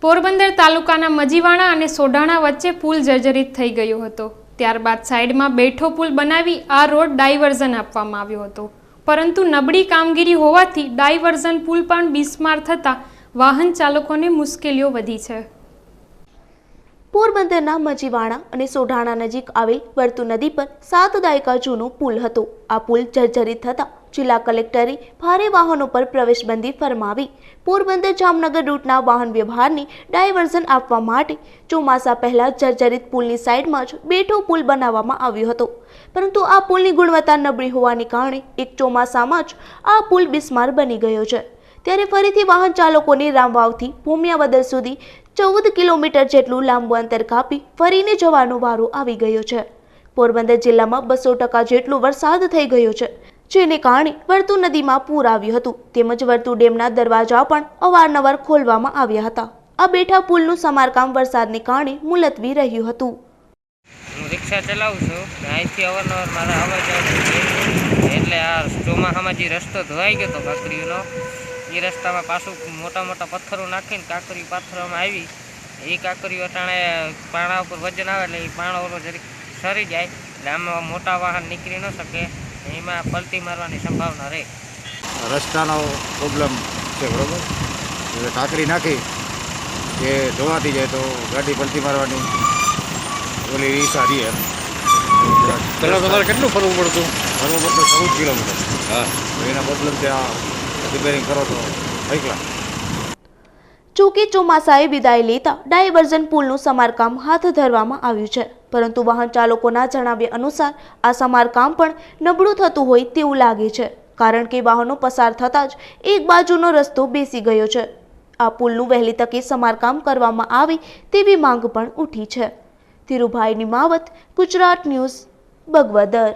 પોરબંદર તાલુકાના મજીવાણા અને સોઢાણા વચ્ચે પુલ જર્જરિત થઈ ગયો હતો। ત્યારબાદ સાઈડમાં બેઠો પુલ બનાવી આ રોડ ડાયવર્ઝન આપવામાં આવ્યો હતો, પરંતુ નબળી કામગીરી હોવાથી ડાયવર્ઝન પુલ પણ બિસ્માર થતા વાહન ચાલકોને મુશ્કેલીઓ વધી છે। પોરબંદરના મજીવાણા અને સોઢાણા નજીક આવેલ વર્તુ નદી પર 7 દાયકા જૂનો પુલ હતો। આ પુલ જર્જરિત થતા જિલ્લા કલેક્ટરે ભારે વાહનો પર પ્રવેશબંધી ફરમાવી પોરબંદર જામનગર રૂટના વાહન વ્યવહારની ડાયવર્ઝન આપવા માટે ચોમાસા પહેલા જર્જરિત પુલની સાઈડમાં જ બેઠો પુલ બનાવવામાં આવ્યો હતો, પરંતુ આ પુલની ગુણવત્તા નબળી હોવાને કારણે એક ચોમાસામાં જ આ પુલ બિસ્માર બની ગયો છે। ત્યારે ફરીથી વાહન ચાલકોને રામવાવથી ભૂમિયાવદર સુધી 14 કિલોમીટર જેટલું લાંબુ અંતર કાપી ફરીને જવાનો વારો આવી ગયો છે। પોરબંદર જિલ્લામાં 200% જેટલો વરસાદ થઈ ગયો છે, જેને કારણે વર્તુ નદીમાં પૂર આવ્યું હતું, તેમજ વર્તુ ડેમના દરવાજા પણ અવારનવાર ખોલવામાં આવ્યા હતા। આ બેઠા પુલનું સમારકામ વરસાદને કારણે મુલતવી રહ્યું હતું। હું રિક્ષા ચલાવું છું, અહીંથી અવારનવાર મારા આવવા જવાનું એટલે આ ચોમાસામાં જે રસ્તો ધોવાઈ ગયો હતો કાંકરીનો, એ રસ્તામાં પાછું મોટા મોટા પથ્થરો નાખીને કાંકરી પાથરવામાં આવી। એ કાંકરીઓ અટાણે પાણા ઉપર વજન આવે એટલે એ પાણો જરીક સરી જાય, એટલે આમાં મોટા વાહન નીકળી ન શકે, એમાં પલટી મારવાની સંભાવના રહે। રસ્તાનો પ્રોબ્લેમ છે, બરાબર? એટલે કાંકરી નાખી એ ધોવાતી જાય તો ગાડી પલટી મારવાની ઓલી રીસા રહી। તમારે કેટલું ફરવું પડતું? ફરવું પડતું 14 કિલોમીટર। હા, એના પ્રોબ્લેમ ત્યાં રિપેરિંગ કરો તો એકલા। જોકે ચોમાસાએ વિદાય લેતા ડાયવર્ઝન પુલનું સમારકામ હાથ ધરવામાં આવ્યું છે, પરંતુ વાહન ચાલકોના જણાવ્યા અનુસાર આ સમારકામ પણ નબળું થતું હોય તેવું લાગે છે, કારણ કે વાહનો પસાર થતાં જ એક બાજુનો રસ્તો બેસી ગયો છે। આ પુલનું વહેલી તકે સમારકામ કરવામાં આવે તેવી માંગ પણ ઉઠી છે। ધીરુભાઈ નિમાવત, ગુજરાત ન્યૂઝ, બગવદર।